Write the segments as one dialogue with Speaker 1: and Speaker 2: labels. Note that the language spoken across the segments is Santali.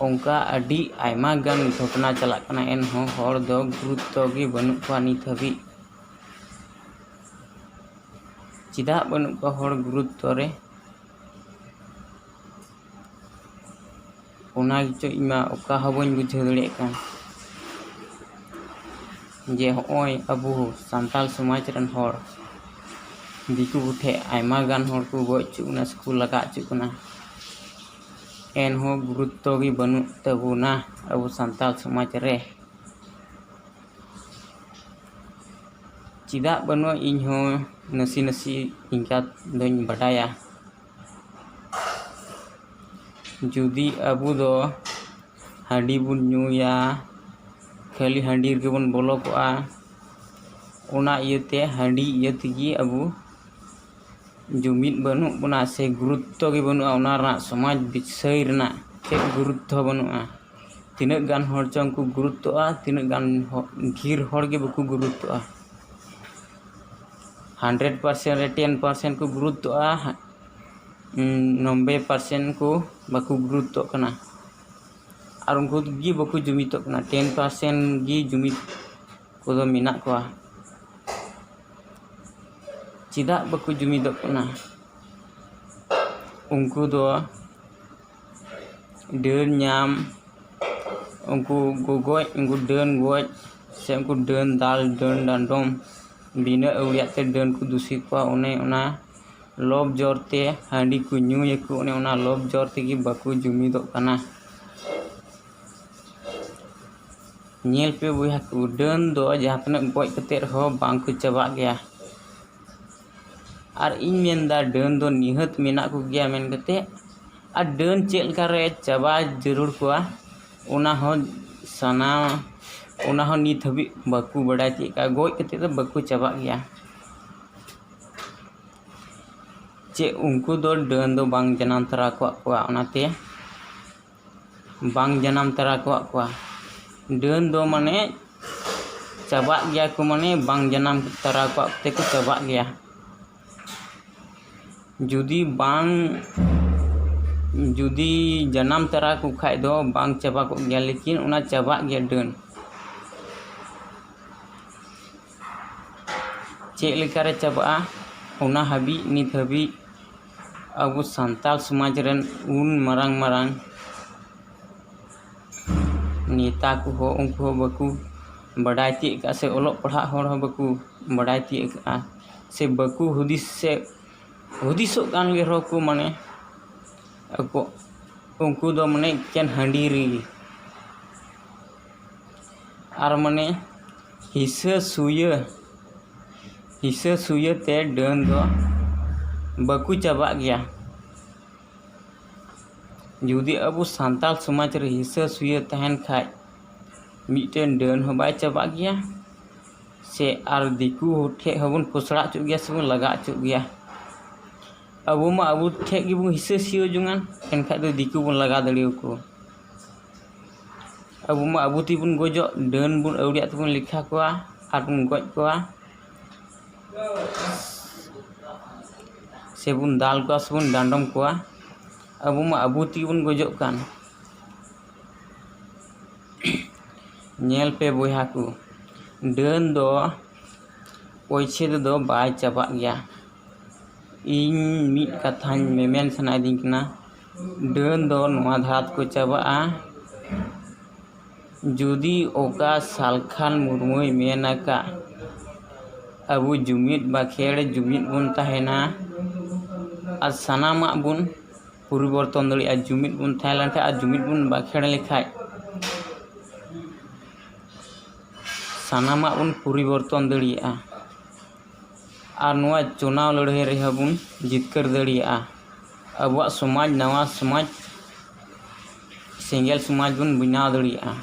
Speaker 1: ᱚᱱᱠᱟ ᱟᱹᱰᱤ ᱟᱭᱢᱟ ᱜᱟᱱ ᱜᱷᱚᱴᱚᱱᱟ ᱪᱟᱞᱟᱜ ᱠᱟᱱᱟ, ᱮᱱᱦᱚᱸ ᱦᱚᱲ ᱫᱚ ᱜᱩᱨᱩᱛᱛᱚ ᱜᱮ ᱵᱟᱹᱱᱩᱜ ᱠᱚᱣᱟ ᱱᱤᱛ ᱦᱟᱹᱵᱤᱡ। ᱪᱮᱫᱟᱜ ᱵᱟᱹᱱᱩᱜ ᱠᱚᱣᱟ ᱦᱚᱲ ᱜᱩᱨᱩᱛᱛᱚ ᱨᱮ? ᱚᱱᱟ ᱜᱮᱪᱚ ᱤᱧ ᱢᱟ ᱚᱠᱟ ᱦᱚᱸ ᱵᱟᱹᱧ ᱵᱩᱡᱷᱟᱹᱣ ᱫᱟᱲᱮᱭᱟᱜ ᱠᱟᱱ, ᱡᱮ ᱦᱚᱸᱜᱼᱚᱭ ᱟᱵᱚ ᱥᱟᱱᱛᱟᱲ ᱥᱚᱢᱟᱡᱽ ᱨᱮᱱ ᱦᱚᱲ ᱫᱤᱠᱩ ᱠᱚᱴᱷᱮᱡ ᱟᱭᱢᱟ ᱜᱟᱱ ᱦᱚᱲ ᱠᱚ ᱜᱚᱡ ᱦᱚᱪᱚᱜ ᱠᱟᱱᱟ ᱥᱮᱠᱚ ᱞᱟᱜᱟ ᱦᱚᱪᱚᱜ ᱠᱟᱱᱟ, ᱮᱱᱦᱚᱸ ᱜᱩᱨᱩᱛᱛᱚ ᱜᱮ ᱵᱟᱹᱱᱩᱜ ᱛᱟᱵᱚᱱᱟ ᱟᱵᱚ ᱥᱟᱱᱛᱟᱲ ᱥᱚᱢᱟᱡᱽ ᱨᱮ। ᱪᱮᱫᱟᱜ ᱵᱟᱹᱱᱩᱜᱼᱟ ᱤᱧ ᱦᱚᱸ ᱱᱟᱥᱮ ᱤᱱᱠᱟ ᱫᱚᱧ ᱵᱟᱰᱟᱭᱟ। ᱡᱩᱫᱤ ᱟᱵᱚ ᱫᱚ ᱦᱟᱺᱰᱤ ᱵᱚᱱ ᱧᱩᱭᱟ, ᱠᱷᱟᱹᱞᱤ ᱦᱟᱺᱰᱤ ᱨᱮᱜᱮ ᱵᱚᱱ ᱵᱚᱞᱚ ᱠᱚᱜᱼᱟ, ᱚᱱᱟ ᱤᱭᱟᱹᱛᱮ ᱦᱟᱺᱰᱤ ᱤᱭᱟᱹ ᱛᱮᱜᱮ ᱟᱵᱚ ᱡᱩᱢᱤᱫ ᱵᱟᱹᱱᱩᱜ ᱵᱚᱱᱟ ᱥᱮ ᱜᱩᱨᱩᱛᱛᱚ ᱜᱮ ᱵᱟᱹᱱᱩᱜᱼᱟ ᱚᱱᱟ ᱨᱮᱱᱟᱜ ᱥᱚᱢᱟᱡᱽ ᱵᱤᱥᱚᱭ ᱨᱮᱱᱟᱜ ᱪᱮᱫ ᱜᱩᱨᱩᱛᱛᱚ ᱵᱟᱹᱱᱩᱜᱼᱟ। ᱛᱤᱱᱟᱹᱜ ᱜᱟᱱ ᱦᱚᱲ ᱪᱚᱝ ᱠᱚ ᱜᱩᱨᱩᱛᱛᱚᱜᱼᱟ, ᱛᱤᱱᱟᱹᱜ ᱜᱟᱱ ᱰᱷᱮᱨ ᱦᱚᱲ ᱜᱮ ᱵᱟᱠᱚ ᱜᱩᱨᱩᱛᱛᱚᱜᱼᱟ। 100% ᱨᱮ 10% ko guruttoa, 90% ko baku gurutto kana, ar unku gi baku jumitok kana, 10% gi jumit kodo menak koa। Cedak baku jumidok kana, unku do deun nyam, unku gogoj, unku deun goj, se unku deun dal, deun dandom, bina awliat te deun ku dusi koa, one ona lob jor te handi ku nyuyaku, one ona lob jor te gi baku jumidok kana। Nyel pe boyha ku deun do jahan tinag goj kate rehon bang ku chabak gaya, ar ᱤᱧ ᱢᱮᱱᱫᱟ ᱰᱟᱹᱱ ᱫᱚ ᱱᱤᱦᱟᱹᱛ ᱢᱮᱱᱟᱜ ᱠᱚᱜᱮᱭᱟ ᱢᱮᱱ ᱠᱟᱛᱮ, ᱟᱨ ᱰᱟᱹᱱ ᱪᱮᱫ ᱞᱮᱠᱟᱨᱮ ᱪᱟᱵᱟ ᱡᱟᱹᱨᱩᱲ ᱠᱚᱣᱟ ᱚᱱᱟ ᱦᱚᱸ ᱱᱤᱛ ᱦᱟᱹᱵᱤᱡ ᱵᱟᱠᱚ ᱵᱟᱰᱟᱭ ᱛᱤᱭᱳᱜ ᱠᱟᱜᱼᱟ, ᱜᱚᱡ ᱠᱟᱛᱮ ᱫᱚ ᱵᱟᱠᱚ ᱪᱟᱵᱟᱜ ᱜᱮᱭᱟ। ᱪᱮ ᱩᱱᱠᱩ ᱫᱚ ᱰᱟᱹᱱ ᱫᱚ ᱵᱟᱝ ᱡᱟᱱᱟᱢ ᱛᱚᱨᱟ ᱠᱚᱣᱟᱜ ᱠᱚᱣᱟ, ᱚᱱᱟᱛᱮ ᱵᱟᱝ ᱡᱟᱱᱟᱢ ᱛᱚᱨᱟ ᱠᱚᱣᱟᱜ ᱠᱚᱣᱟ। ᱰᱟᱹᱱ ᱫᱚ ᱢᱟᱱᱮ ᱪᱟᱵᱟᱜ ᱜᱮᱭᱟ ᱠᱚ, ᱢᱟᱱᱮ ᱵᱟᱝ ᱡᱟᱱᱟᱢ ᱛᱚᱨᱟ ᱠᱚᱣᱟᱜ ᱛᱮᱠᱚ ᱪᱟᱵᱟᱜ ᱜᱮᱭᱟ। ᱡᱩᱫᱤ ᱡᱟᱱᱟᱢ ᱛᱚᱨᱟ ᱠᱚ ᱠᱷᱟᱡ ᱫᱚ ᱵᱟᱝ ᱪᱟᱵᱟ ᱠᱚᱜ ᱜᱮᱭᱟ, ᱞᱮᱠᱤᱱ ᱚᱱᱟ ᱪᱟᱵᱟᱜ ᱜᱮᱭᱟ ᱰᱟᱹᱱ। ᱪᱮᱫ ᱞᱮᱠᱟᱨᱮ ᱪᱟᱵᱟᱜᱼᱟ ᱚᱱᱟ ᱦᱟᱹᱵᱤᱡ ᱱᱤᱛ ᱦᱟᱹᱵᱤᱡ ᱟᱵᱚ ᱥᱟᱱᱛᱟᱲ ᱥᱚᱢᱟᱡᱽ ᱨᱮᱱ ᱩᱱ ᱢᱟᱨᱟᱝ ᱱᱮᱛᱟ ᱠᱚᱦᱚᱸ ᱩᱱᱠᱩ ᱦᱚᱸ ᱵᱟᱠᱚ ᱵᱟᱰᱟᱭ ᱛᱤᱭᱳᱜ ᱠᱟᱜᱼᱟ, ᱥᱮ ᱚᱞᱚᱜ ᱯᱟᱲᱦᱟᱜ ᱦᱚᱲ ᱦᱚᱸ ᱵᱟᱠᱚ ᱵᱟᱰᱟᱭ ᱛᱤᱭᱳᱜ ᱠᱟᱜᱼᱟ, ᱥᱮ ᱵᱟᱠᱚ ᱦᱩᱫᱤᱥᱚᱜ ᱠᱟᱱ ᱨᱮᱦᱚᱸ ᱠᱚ, ᱢᱟᱱᱮ ᱩᱱᱠᱩ ᱫᱚ ᱢᱟᱱᱮ ᱮᱠᱮᱱ ᱦᱟᱺᱰᱤ ᱨᱮᱜᱮ, ᱟᱨ ᱢᱟᱱᱮ ᱦᱤᱥᱟᱹ ᱥᱩᱭᱟᱹ ᱛᱮ ᱰᱟᱹᱱ ᱫᱚ ᱵᱟᱠᱚ ᱪᱟᱵᱟᱜ ᱜᱮᱭᱟ। ᱡᱩᱫᱤ ᱟᱵᱚ ᱥᱟᱱᱛᱟᱲ ᱥᱚᱢᱟᱡᱽ ᱨᱮ ᱦᱤᱥᱟᱹ ᱥᱩᱭᱟᱹ ᱛᱟᱦᱮᱱ ᱠᱷᱟᱡ ᱢᱤᱫᱴᱮᱱ ᱰᱟᱹᱱ ᱦᱚᱸ ᱵᱟᱭ ᱪᱟᱵᱟᱜ ᱜᱮᱭᱟ, ᱥᱮ ᱟᱨ ᱫᱤᱠᱩ ᱴᱷᱮᱡ ᱦᱚᱸᱵᱚᱱ ᱯᱚᱥᱲᱟ ᱦᱚᱪᱚᱜ ᱜᱮᱭᱟ, ᱥᱮᱵᱚᱱ ᱞᱟᱜᱟ ᱦᱚᱪᱚᱜ ᱜᱮᱭᱟ। ᱟᱵᱚ ᱢᱟ ᱟᱵᱚ ᱴᱷᱮᱡ ᱜᱮᱵᱚᱱ ᱦᱤᱥᱟᱹ ᱥᱩᱭᱟᱹ ᱡᱚᱝᱟᱱ, ᱮᱱᱠᱷᱟᱡ ᱫᱚ ᱫᱤᱠᱩ ᱵᱚᱱ ᱞᱟᱜᱟ ᱫᱟᱲᱮᱭᱟᱠᱚ। ᱟᱵᱚ ᱢᱟ ᱟᱵᱚ ᱛᱮᱵᱚᱱ ᱜᱚᱡᱚᱜ, ᱰᱟᱹᱱ ᱵᱚᱱ ᱟᱹᱣᱲᱤᱭᱟᱜ ᱛᱮᱵᱚᱱ ᱞᱮᱠᱷᱟ ᱠᱚᱣᱟ ᱟᱨ ᱵᱚᱱ ᱜᱚᱡ ᱠᱚᱣᱟ, ᱥᱮᱵᱚᱱ ᱫᱟᱞ ᱠᱚᱣᱟ, ᱥᱮᱵᱚᱱ ᱰᱟᱸᱰᱚᱢ ᱠᱚᱣᱟ। ᱟᱵᱚ ᱢᱟ ᱟᱵᱚ ᱛᱮᱜᱮ ᱵᱚᱱ ᱜᱚᱡᱚᱜ ᱠᱟᱱ। ᱧᱮᱞ ᱯᱮ ᱵᱚᱭᱦᱟ ᱠᱚ, ᱰᱟᱹᱱ ᱫᱚ ᱯᱚᱭᱥᱟ ᱛᱮᱫᱚ ᱵᱟᱭ ᱪᱟᱵᱟᱜ ᱜᱮᱭᱟ। ᱤᱧ ᱢᱤᱫ ᱠᱟᱛᱷᱟᱧ ᱢᱮᱢᱮᱱ ᱥᱟᱱᱟᱭᱤᱫᱤᱧ ᱠᱟᱱᱟ, ᱰᱟᱹᱱ ᱫᱚ ᱱᱚᱣᱟ ᱫᱷᱟᱨᱟ ᱛᱮᱠᱚ ᱪᱟᱵᱟᱜᱼᱟ, ᱡᱩᱫᱤ ᱚᱠᱟ ᱥᱟᱞᱠᱷᱟᱱ ᱢᱩᱨᱢᱩᱭ ᱢᱮᱱ ᱟᱠᱟᱫ ᱟᱵᱚ ᱡᱩᱢᱤᱫ ᱵᱟᱠᱷᱮᱲ ᱡᱩᱢᱤᱫ ᱵᱚᱱ ᱛᱟᱦᱮᱱᱟ ᱟᱨ ᱥᱟᱱᱟᱢᱟᱜ ᱵᱚᱱ ᱯᱚᱨᱤᱵᱚᱨᱛᱚᱱ ᱫᱟᱲᱮᱭᱟᱜᱼᱟ। ᱡᱩᱢᱤᱫ ᱵᱚᱱ ᱛᱟᱦᱮᱸ ᱞᱮᱱᱠᱷᱟᱡ ᱟᱨ ᱡᱩᱢᱤᱫ ᱵᱚᱱ ᱵᱟᱠᱷᱮᱲ ᱞᱮᱠᱷᱟᱡ ᱥᱟᱱᱟᱢᱟᱜ ᱵᱚᱱ ᱯᱚᱨᱤᱵᱚᱨᱛᱚᱱ ᱫᱟᱲᱮᱭᱟᱜᱼᱟ, ᱟᱨ ᱱᱚᱣᱟ ᱪᱚᱱᱟᱣ ᱞᱟᱹᱲᱦᱟᱹᱭ ᱨᱮᱦᱚᱸ ᱵᱚᱱ ᱡᱤᱛᱠᱟᱹᱨ ᱫᱟᱲᱮᱭᱟᱜᱼᱟ। ᱟᱵᱚᱣᱟᱜ ᱥᱚᱢᱟᱡᱽ, ᱱᱟᱣᱟ ᱥᱚᱢᱟᱡᱽ, ᱥᱮᱸᱜᱮᱞ ᱥᱚᱢᱟᱡᱽ ᱵᱚᱱ ᱵᱮᱱᱟᱣ ᱫᱟᱲᱮᱭᱟᱜᱼᱟ।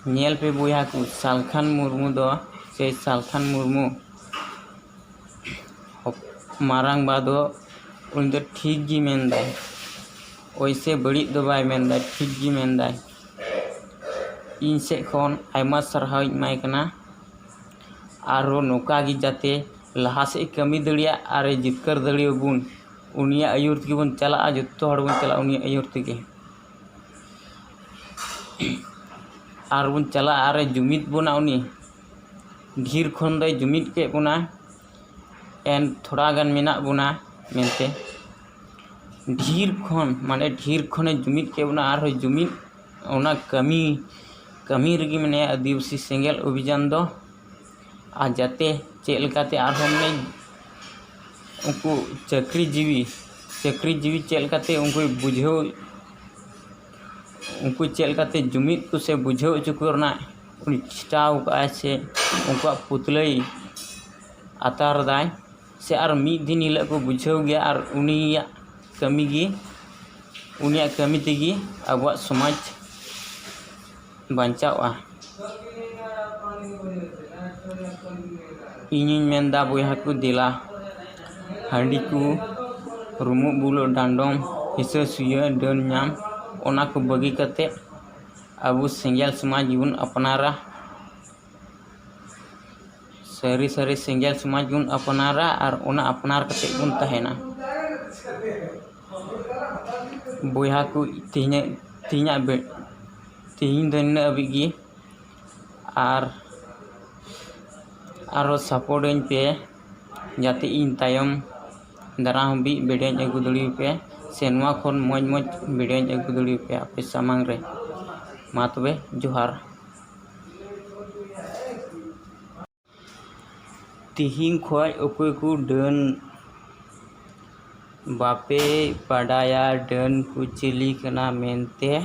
Speaker 1: ᱧᱮᱞ ᱯᱮ ᱵᱚᱭᱦᱟ ᱠᱚ, ᱥᱟᱞᱠᱷᱟᱱ ᱢᱩᱨᱢᱩ ᱢᱟᱨᱟᱝᱵᱟ ᱫᱚ ᱩᱱᱤ ᱫᱚ ᱴᱷᱤᱠ ᱜᱮ ᱢᱮᱱᱫᱟᱭ, ᱳᱭᱥᱮ ᱵᱟᱹᱲᱤᱡ ᱫᱚ ᱵᱟᱭ ᱢᱮᱱᱫᱟ, ᱴᱷᱤᱠ ᱜᱮ ᱢᱮᱱᱫᱟᱭ। ᱤᱧ ᱥᱮᱫ ᱠᱷᱚᱱ ᱟᱭᱢᱟ ᱥᱟᱨᱦᱟᱣᱤᱧ ᱮᱢᱟᱭ ᱠᱟᱱᱟ। ᱟᱨᱦᱚᱸ ᱱᱚᱝᱠᱟ ᱜᱮ ᱡᱟᱛᱮ ᱞᱟᱦᱟ ᱥᱮᱫ ᱠᱟᱹᱢᱤ ᱫᱟᱲᱮᱭᱟᱜ ᱟᱨ ᱡᱤᱛᱠᱟᱹᱨ ᱫᱟᱲᱮᱭᱟᱵᱚᱱ, उनिया आयुर तक बन चला जो हड़ बन चला उनिया आयुर तक और बन चला आरे जुमित बना उनी ढेर खन दो जुमित के बना एन थोड़ा गान मेना बना मेनते ढेर खन माने ढेर खने जुमित के बना और जुमित ओना कमी कमी रगी मने आदिवासी सेंगेल अभियान दो आ जाते चेक लेकाते आरहों मने उनको चाकरीजीवी चेक लेकाते उनको चेक लेकाते जुमित को से बुझाव चुकरना उनी चिटाव का से उनको पुतलई आतार दाय से आर मी दिन हिला को बुझाव गया और उनिया कमी तेगी अब समाज बांचावा इनिन मेनदा बयहा को दिला हांडी को रुमु बुलो डांडोम हिस्सा सुया डन नाम ओना को बगी कते अब सेंगेल समाज बन अपनारा सारी सेंगेल समाज बन अपनारा और ओना अपनार कते बन तहेना बयहा को तीन दिन अबिगी आरो सपोर्ट पे जाते इन तायम दारा हबी वीडियो अगू दड़ी पे से नवा खन मज वीडियो अगू दड़ी पे आपे सामांग रे मा तबे जोहार तिहिं खोय अकोय को डन बापे बाडाया डन को चिली कना मेनते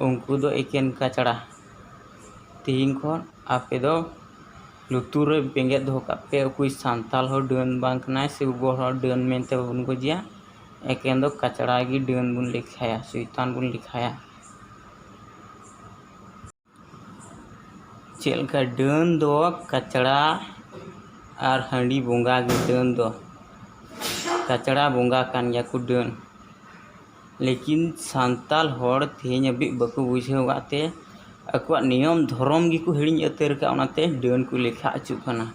Speaker 1: उनको दो एकेन कचड़ा तिहिं खन आपे दो लुतुर बेंगे दो पे अकोय सांताल हो डन बांकना से गोर हो डन मेनते उनको जिया एकेन दो कचड़ा की डन बुन लिखाया शैतान बुन लिखाया चेल का डन दो कचड़ा और हांडी बोंगा की डन दो कचड़ा बोंगा कान गया को डन लेकिन सांताल हर तेज अभी बाको बुझेव गाते अको नियम धर्म की को हिड़ी अतर का उनाते डन को लेखा अचुकना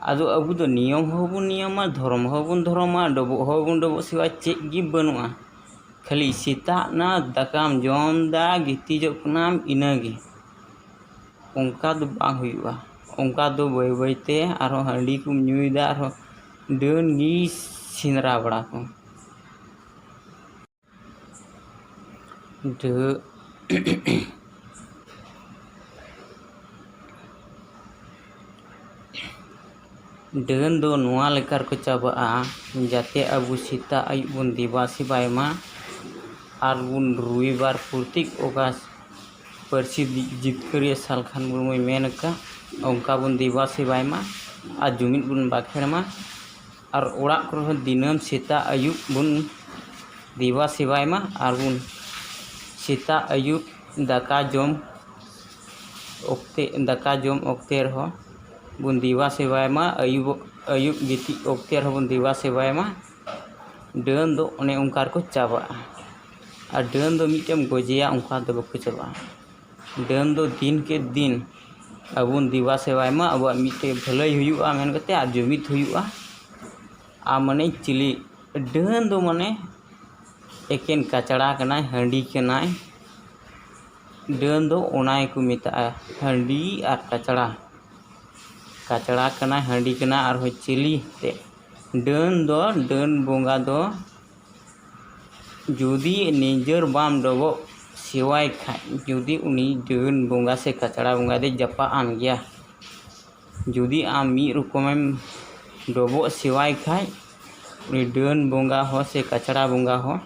Speaker 1: आदो अबु दो नियम होबुन नियमा धर्म होबुन धर्मा डबो होबुन डबो सिवा चेक गी बनुआ खाली सीता ना दाकाम जम दा गितिजोकनाम इनागी उनका दो बांग हुआ उनका दो बय बयते आरो हांडी को न्यूदा आरो डन गी सिंदरा बड़ा को डन दो नुआ लेकर को चाबा जाते अबु सीता आयुब बन दिवासी बायमा और बुन रविवार प्रतीक ओगास परसी जितकरिया सालखान बुन मेनका उनका बुन दिवासी बायमा और जुमित बुन बाखेरमा और ओड़ा को दिनम सीता आयुब बुन दिवासी बायमा और बुन सीता आयुब दाका जम ओक्ते रहो बुन दिवा सेवायमा आयुब गिति ओक्ते रहो बुन दिवा सेवायमा डन दो उन्हें उनकार को चाबा और डन दो मिटम गोजिया उनका दो बको चाबा डन दो दिन के दिन अबुन दिवा सेवायमा अब मिटे भलई हुआ मेन कते आ जुमित हुआ आ मने चिली डन दो मने एकेन कचड़ा कनाय हांडी कनाय डन दो ओनाय को मिता हांडी और कचड़ा कनाय हांडी कना और हो चिली ते डन बोंगा दो जुदी निजर बाम डबो सिवाय खाय जुदी उनी डन बोंगा से कचड़ा बोंगा दे जपा आन गया जुदी आम मी रकमें डबो सिवाय खाय उनी डन बोंगा हो से कचड़ा बोंगा हो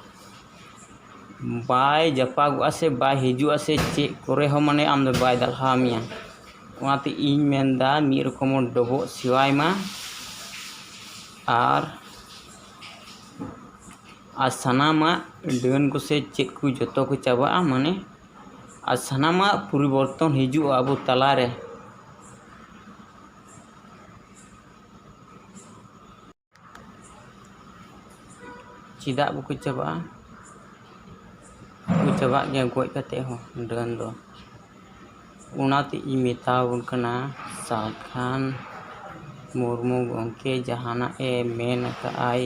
Speaker 1: बाय जपागुआ से बाय हिजुआ से चेक करे हो माने आम दो बाय दलहा मिया ओनाते इन मेनदा मी रकम डबो सिवाय मा और सानामा डन को से चेक को जतो को चाबा माने और सानामा परिवर्तन हिजु अब तलारे चिदा बुको चाबा चाबा गया गोय कते हो डन दो उनाते इ मेतावन कना सालखान ᱢᱩᱨᱢᱩ ᱜᱚᱢᱠᱮ ᱡᱟᱦᱟᱱᱟᱜ ᱮ ᱢᱮᱱ ᱟᱠᱟᱜᱼᱟᱭ